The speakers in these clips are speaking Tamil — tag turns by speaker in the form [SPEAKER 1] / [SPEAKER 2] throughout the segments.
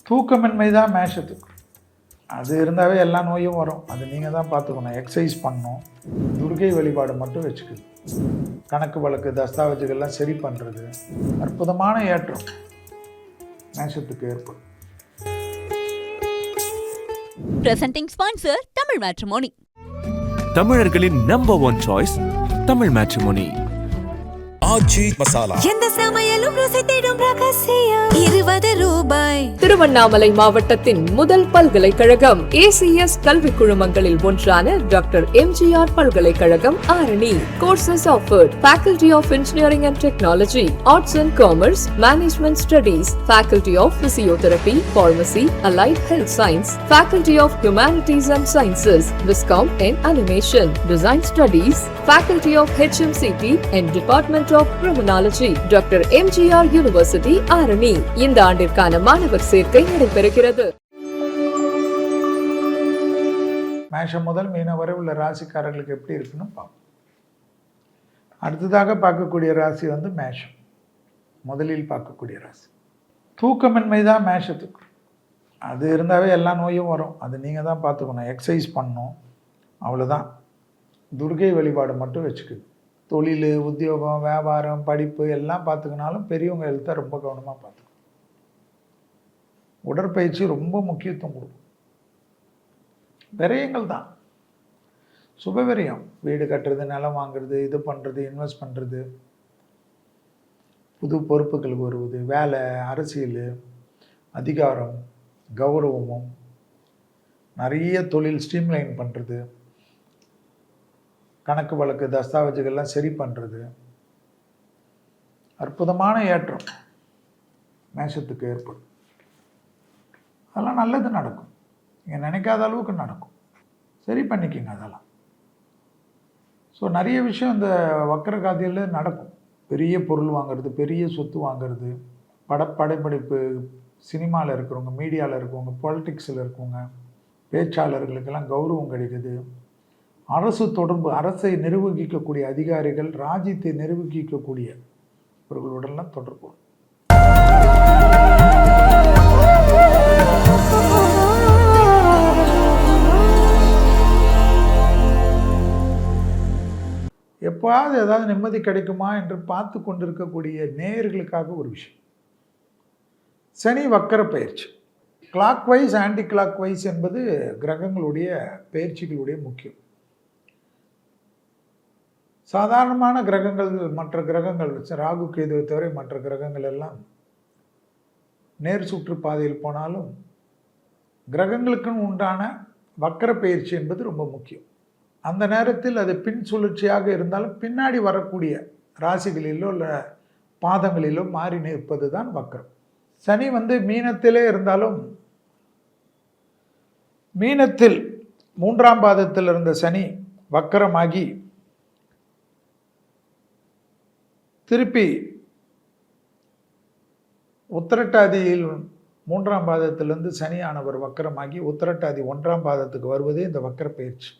[SPEAKER 1] தூக்கமின்மை தான் மேஷத்துக்கு. அது இருந்தாவே எல்லா நோயும் வரும். அது நீங்கள் தான் பார்த்துக்கணும். எக்ஸசைஸ் பண்ணணும். துர்கை வழிபாடு மட்டும் வச்சுக்குது. கணக்கு வழக்கு தஸ்தாவேஜுகள்லாம் சரி பண்ணுறது, அற்புதமான ஏற்றம் மேஷத்துக்கு ஏற்படும்.
[SPEAKER 2] Presenting sponsor Tamil Matrimony.
[SPEAKER 3] தமிழர்களின் நம்பர் 1 சாய்ஸ் தமிழ் மேட்ரிமோனி.
[SPEAKER 4] ஆச்சி மசாலா
[SPEAKER 5] எந்த சமையலும் ருசி தேடும் ரகசியம் 20 ரூபாய்.
[SPEAKER 6] திருவண்ணாமலை மாவட்டத்தின் முதல் பல்கலைக்கழகம் ACS கல்வி குழுமங்களில் ஒன்றான டாக்டர் MGR பல்கலைக்கழகம் Arani. Courses offered: Faculty of Engineering and Technology, Arts and Commerce, Management Studies, Faculty of Physiotherapy, Pharmacy, Allied Health Science, Faculty of Humanities and Sciences, Viscom and Animation, Design Studies, Faculty of HMCT and Department of Criminology, doctor MGR university Arani. இந்த ஆண்டிற்கான மாணவர் சேர்க்கை நடைபெறுகிறது.
[SPEAKER 1] மேஷம் முதல் மீனம் வரை உள்ள ராசிக்காரர்களுக்கு எப்படி இருக்குன்னு பார்ப்போம். அடுத்ததாக பார்க்கக்கூடிய ராசி வந்து மேஷம். முதலில் பார்க்கக்கூடிய ராசி தூக்கமின்மை தான் மேஷத்துக்கு. அது இருந்தாவே எல்லா நோயும் வரும். அது நீங்கள் தான் பார்த்துக்கணும். எக்ஸசைஸ் பண்ணணும், அவ்வளோதான். துர்கை வழிபாடு மட்டும் வச்சுக்குது. தொழில், உத்தியோகம், வியாபாரம், படிப்பு எல்லாம் பார்த்துக்கினாலும் பெரியவங்க ஹெல்த்தை ரொம்ப கவனமாக பார்த்துக்கணும். உடற்பயிற்சி ரொம்ப முக்கியத்துவம் கொடுக்கும். விரயங்கள் தான் சுப விரயம். வீடு கட்டுறது, நிலம் வாங்குறது, இது பண்ணுறது, இன்வெஸ்ட் பண்ணுறது, புது பொறுப்புகளுக்கு வருவது, வேலை, அரசியல், அதிகாரம், கௌரவமும், நிறைய தொழில் ஸ்ட்ரீம்லைன் பண்ணுறது, கணக்கு வழக்கு தஸ்தாவேஜுகள்லாம் சரி பண்ணுறது, அற்புதமான ஏற்றம் மேஷத்துக்கு ஏற்படும். அதெல்லாம் நல்லது நடக்கும். நீங்கள் நினைக்காத அளவுக்கு நடக்கும். சரி பண்ணிக்கிங்க அதெல்லாம். ஸோ நிறைய விஷயம் இந்த வக்கரகாதியில் நடக்கும். பெரிய பொருள் வாங்கிறது, பெரிய சொத்து வாங்கிறது, படைப்படைப்பு, சினிமாவில் இருக்கிறவங்க, மீடியாவில் இருக்கிறவங்க, பாலிட்டிக்ஸில் இருக்கவங்க, பேச்சாளர்களுக்கெல்லாம் கௌரவம் கிடைக்குது. அரசு தொடர்பு, அரசை நிர்வகிக்கக்கூடிய அதிகாரிகள், ராஜ்யத்தை நிர்வகிக்கக்கூடிய இவர்களுடன்லாம் தொடர்பு. எப்போது ஏதாவது நிம்மதி கிடைக்குமா என்று பார்த்து கொண்டிருக்கக்கூடிய நேயர்களுக்காக ஒரு விஷயம். சனி வக்கர பயிற்சி. Clockwise, anticlockwise என்பது கிரகங்களுடைய பயிற்சிகளுடைய முக்கியம். சாதாரணமான கிரகங்கள், மற்ற கிரகங்கள், ராகு கேதுவை தவிர மற்ற கிரகங்கள் எல்லாம் நேர் சுற்று பாதையில் போனாலும் கிரகங்களுக்குன்னு உண்டான வக்கர பயிற்சி என்பது ரொம்ப முக்கியம். அந்த நேரத்தில் அது பின் சுழற்சியாக இருந்தாலும் பின்னாடி வரக்கூடிய ராசிகளிலோ இல்லை பாதங்களிலோ மாறி நிற்பது தான் வக்கரம். சனி வந்து மீனத்திலே இருந்தாலும், மீனத்தில் 3ஆம் பாதத்தில் இருந்த சனி வக்கரமாகி திருப்பி உத்திரட்டாதியில் 3ஆம் பாதத்திலிருந்து சனியானவர் வக்கரமாகி உத்திரட்டாதி 1ஆம் பாதத்துக்கு வருவதே இந்த வக்கர பயிற்சி.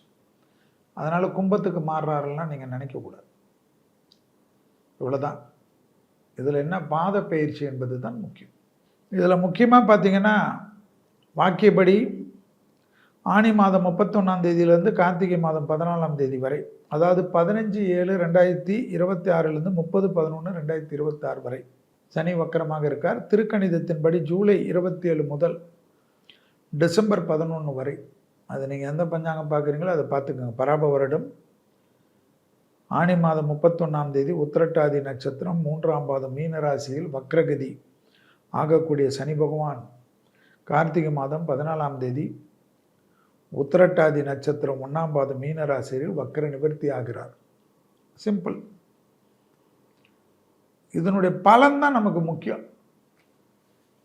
[SPEAKER 1] அதனால் கும்பத்துக்கு மாறுறாருலாம் நீங்கள் நினைக்கக்கூடாது. இவ்வளோதான். இதில் என்ன பாத பயிற்சி என்பது தான் முக்கியம். இதில் முக்கியமாக பார்த்தீங்கன்னா, வாக்கியப்படி ஆனி மாதம் 31ஆம் தேதியிலேருந்து கார்த்திகை மாதம் 14ஆம் தேதி வரை, அதாவது 15/7/2026 30/11/2026 வரை சனி வக்கரமாக இருக்கார். திருக்கணிதத்தின்படி ஜூலை 27 முதல் டிசம்பர் 11 வரை. அது நீங்கள் எந்த பஞ்சாங்கம் பார்க்குறீங்களோ அதை பார்த்துக்கோங்க. பராப வருடம் ஆனி மாதம் 31ஆம் தேதி உத்திரட்டாதி நட்சத்திரம் 3ஆம் பாதம் மீனராசியில் வக்ரகதி ஆகக்கூடிய சனி பகவான் கார்த்திகை மாதம் 14ஆம் தேதி உத்திரட்டாதி நட்சத்திரம் 1ஆம் பாதம் மீனராசியில் வக்கர நிவர்த்தி ஆகிறார். சிம்பிள். இதனுடைய பலன் தான் நமக்கு முக்கியம்.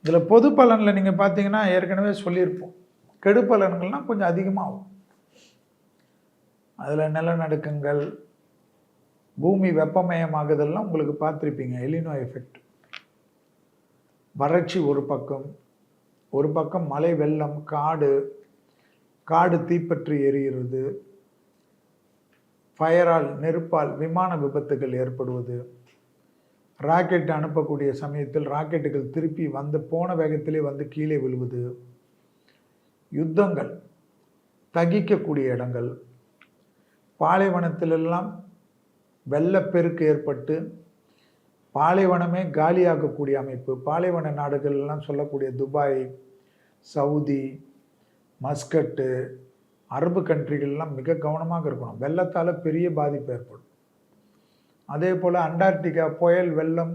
[SPEAKER 1] இதில் பொது பலனில் நீங்கள் பார்த்தீங்கன்னா ஏற்கனவே சொல்லியிருப்போம். கெடு பலன்கள்னால் கொஞ்சம் அதிகமாகும். அதில் நிலநடுக்கங்கள், பூமி வெப்பமயமாகுதெல்லாம் உங்களுக்கு பார்த்துருப்பீங்க. El Niño effect. வறட்சி ஒரு பக்கம் மழை வெள்ளம், காடு தீப்பற்றி எரிகிறது, ஃபயரால், நெருப்பால் விமான விபத்துகள் ஏற்படுவது, ராக்கெட் அனுப்பக்கூடிய சமயத்தில் ராக்கெட்டுகள் திருப்பி போன வேகத்திலே வந்து கீழே விழுவது, யுத்தங்கள், தகிக்கக்கூடிய இடங்கள், பாலைவனத்திலெல்லாம் வெள்ளப்பெருக்கு ஏற்பட்டு பாலைவனமே காலியாகக்கூடிய அமைப்பு. பாலைவன நாடுகள்லாம் சொல்லக்கூடிய துபாய், சவுதி, மஸ்கட்டு, அரபு கண்ட்ரிகள்லாம் மிக கவனமாக இருக்கணும். வெள்ளத்தால் பெரிய பாதிப்பு ஏற்படும். அதே போல் அண்டார்டிகா புயல் வெள்ளம்,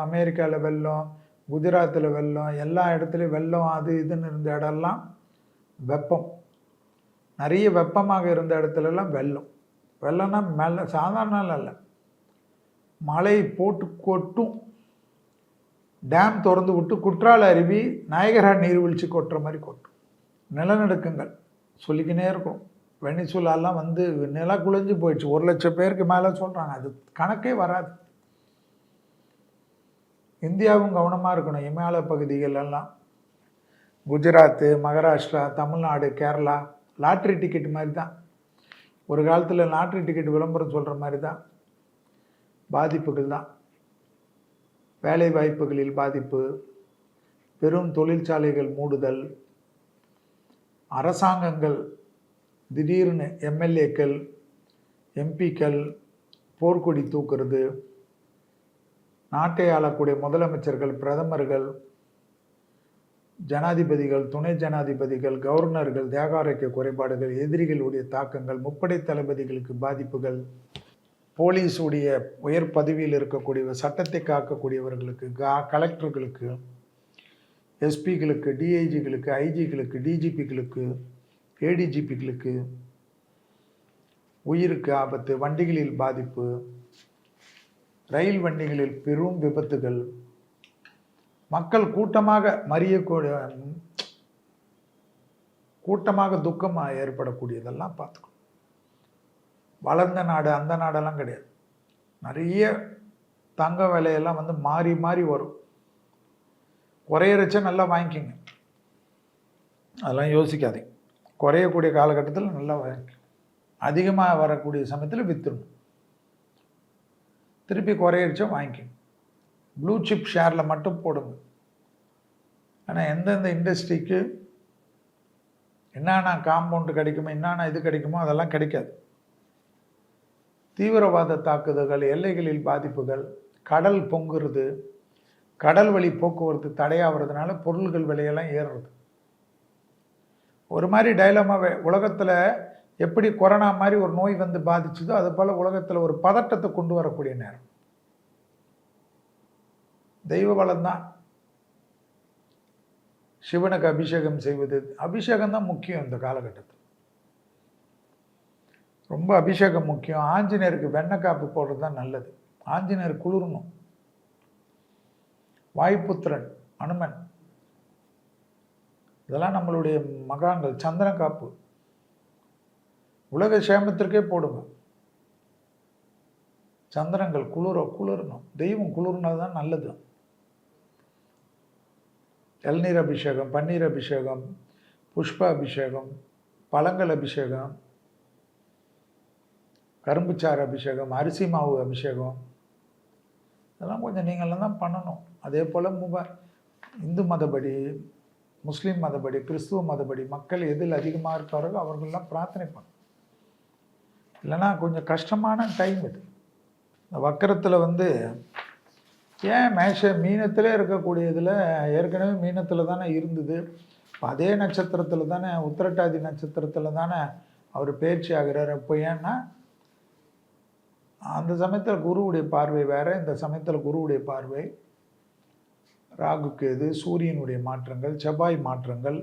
[SPEAKER 1] அமெரிக்காவில் வெள்ளம், குஜராத்தில் வெள்ளம், எல்லா இடத்துலையும் வெள்ளம், அது இதுன்னு இருந்த இடம்லாம் வெப்பம். நிறைய வெப்பமாக இருந்த இடத்துலலாம் வெள்ளம்னா மேலே சாதாரண இல்லை, மழை போட்டு கொட்டும். டேம் திறந்து விட்டு குற்றால அருவி நாயகரா நீர்வீழ்ச்சி கொட்டுற மாதிரி கொட்டும். நிலநடுக்கங்கள் சொல்லிக்கினே இருக்கும். வெனிசுலாலாம் வந்து நில குலைஞ்சு போயிடுச்சு. 1,00,000 பேருக்கு மேலே சொல்கிறாங்க. அது கணக்கே வராது. இந்தியாவும் கவனமாக இருக்கணும். இமாலய பகுதிகளெல்லாம் குஜராத்து, மகாராஷ்டிரா, தமிழ்நாடு, கேரளா லாட்ரி டிக்கெட் மாதிரி தான். ஒரு காலத்தில் லாட்ரி டிக்கெட் விளம்பரம் சொல்கிற மாதிரி தான். பாதிப்புகள் தான். வேலை வாய்ப்புகளில் பாதிப்பு, பெரும் தொழிற்சாலைகள் மூடுதல், அரசாங்கங்கள் திடீர்னு எம்எல்ஏக்கள், எம்பிக்கள் போர்க்கொடி தூக்குறது, நாட்டை ஆளக்கூடிய முதலமைச்சர்கள், பிரதமர்கள், ஜனாதிபதிகள், துணை ஜனாதிபதிகள், கவர்னர்கள், தேகாரோக்கிய குறைபாடுகள், எதிரிகளுடைய தாக்கங்கள், முப்படை தளபதிகளுக்கு பாதிப்புகள், போலீஸுடைய உயர் பதவியில் இருக்கக்கூடிய சட்டத்தை காக்கக்கூடியவர்களுக்கு, கலெக்டர்களுக்கு, எஸ்பிகளுக்கு, டிஐஜிகளுக்கு, ஐஜிகளுக்கு, டிஜிபிகளுக்கு, ஏடிஜிபிகளுக்கு உயிருக்கு ஆபத்து, வண்டிகளில் பாதிப்பு, ரயில் வண்டிகளில் பெரும் விபத்துகள், மக்கள் கூட்டமாக துக்கமாக ஏற்படக்கூடியதெல்லாம் பார்த்துக்கணும். வளர்ந்த நாடு அந்த நாடெல்லாம் கிடையாது. நிறைய தங்க விலையெல்லாம் வந்து மாறி மாறி வரும். குறையறச்ச நல்லா வாங்கிக்கிங்க, அதெல்லாம் யோசிக்காதீங்க. குறையக்கூடிய காலகட்டத்தில் நல்லா வாங்கிக்கணும். அதிகமாக வரக்கூடிய சமயத்தில் விற்றுடணும். திருப்பி குறையறச்ச வாங்கிக்கணும். ப்ளூ சிப் ஷேரில் மட்டும் போடுங்க. ஆனால் எந்தெந்த இண்டஸ்ட்ரிக்கு என்னென்ன காம்பவுண்டு கிடைக்குமோ, என்னென்ன இது கிடைக்குமோ அதெல்லாம் கிடைக்காது. தீவிரவாத தாக்குதல்கள், எல்லைகளில் பாதிப்புகள், கடல் பொங்குறது, கடல் வழி போக்குவரத்து தடையாகிறதுனால பொருள்கள் விலையெல்லாம் ஏறுறது. ஒரு மாதிரி டைலமாவே உலகத்தில் எப்படி கொரோனா மாதிரி ஒரு நோய் வந்து பாதிச்சதோ அது போல் உலகத்தில் ஒரு பதட்டத்தை கொண்டு வரக்கூடிய நேரம். தெய்வ பலம்தான். சிவனுக்கு அபிஷேகம் செய்வது, அபிஷேகம் தான் முக்கியம் இந்த காலகட்டத்தில். ரொம்ப அபிஷேகம் முக்கியம். ஆஞ்சநேயருக்கு வெண்ணெய் காப்பு போடுறது தான் நல்லது. ஆஞ்சநேயர் குளிரணும். வாயுபுத்திரன் அனுமன், இதெல்லாம் நம்மளுடைய மகான்கள். சந்திர காப்பு உலக சேமத்திற்கே போடுங்க. சந்திரங்கள் குளிரணும். தெய்வம் குளிர்னது தான் நல்லது. இளநீர் அபிஷேகம், பன்னீர் அபிஷேகம், புஷ்ப அபிஷேகம், பழங்கள் அபிஷேகம், கரும்புச்சாறு அபிஷேகம், அரிசி மாவு அபிஷேகம், இதெல்லாம் கொஞ்சம் நீங்கள்லாம் தான் பண்ணணும். அதே போல் இந்து மதப்படி, முஸ்லீம் மதப்படி, கிறிஸ்துவ மதப்படி மக்கள் எதில் அதிகமாக இருக்காரோ அவர்களெலாம் பிரார்த்தனை பண்ணணும். இல்லைன்னா கொஞ்சம் கஷ்டமான டைம் இது. இந்த வக்கரத்தில் வந்து ஏன் மீனத்திலே இருக்கக்கூடியதில் ஏற்கனவே மீனத்தில் தானே இருந்தது. அதே நட்சத்திரத்தில் தானே, உத்திரட்டாதி நட்சத்திரத்தில் தானே அவர் பயிற்சி ஆகிறார். இப்போ ஏன்னா அந்த சமயத்தில் குருவுடைய பார்வை வேறு, இந்த சமயத்தில் குருவுடைய பார்வை, ராகு கேது, சூரியனுடைய மாற்றங்கள், செவ்வாய் மாற்றங்கள்,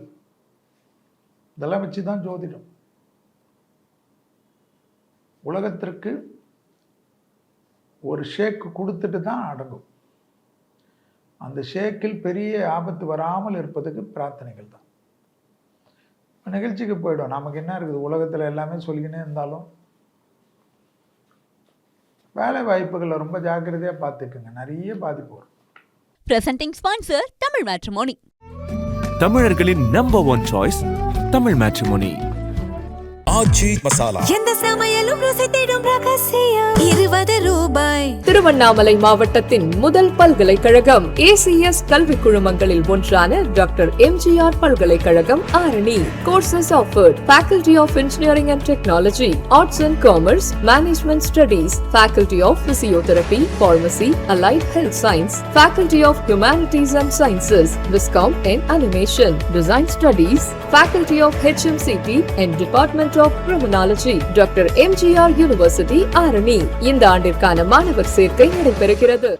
[SPEAKER 1] இதெல்லாம் வச்சு தான் ஜோதிடம். உலகத்திற்கு ஒரு ஷேக்கு கொடுத்துட்டு தான் அடங்கும். அந்த ஷேக்கில் பெரிய ஆபத்து வராமல் இருப்பதுக்கு பிரார்த்தனைகள் தான். நிகழ்ச்சிக்கு போயிடும். நமக்கு என்ன இருக்குது, உலகத்தில் எல்லாமே சொல்லிக்கினே இருந்தாலும் வேலை வாய்ப்புகளை ரொம்ப ஜாக்கிரதையாக பார்த்துக்குங்க. நிறைய பாதிப்பு வரும்.
[SPEAKER 2] Presenting sponsor Tamil Matrimony.
[SPEAKER 3] தமிழர்களின் நம்பர் 1 சாய்ஸ் தமிழ் மேட்ரிமோனி.
[SPEAKER 4] ஆச்சி மசாலா.
[SPEAKER 5] எந்த சமையலும் ருசி தேடும் ரகசியம் 20 ரூபாய்.
[SPEAKER 6] திருவண்ணாமலை மாவட்டத்தின் முதல் பல்கலைக்கழகம் ஏசிஎஸ் கல்வி குழுமங்களில் ஒன்றான டாக்டர் எம்ஜிஆர் பல்கலைக்கழகம் Arani. Courses offered faculty of engineering and technology, arts and commerce, management studies, faculty of physiotherapy, pharmacy, allied health science, faculty of humanities and sciences, viscom and animation, design studies, faculty of HMCT and department of criminology, doctor MGR university Arani. இந்த ஆண்டிற்கான மாணவர் சேர்க்கை நடைபெறுகிறது.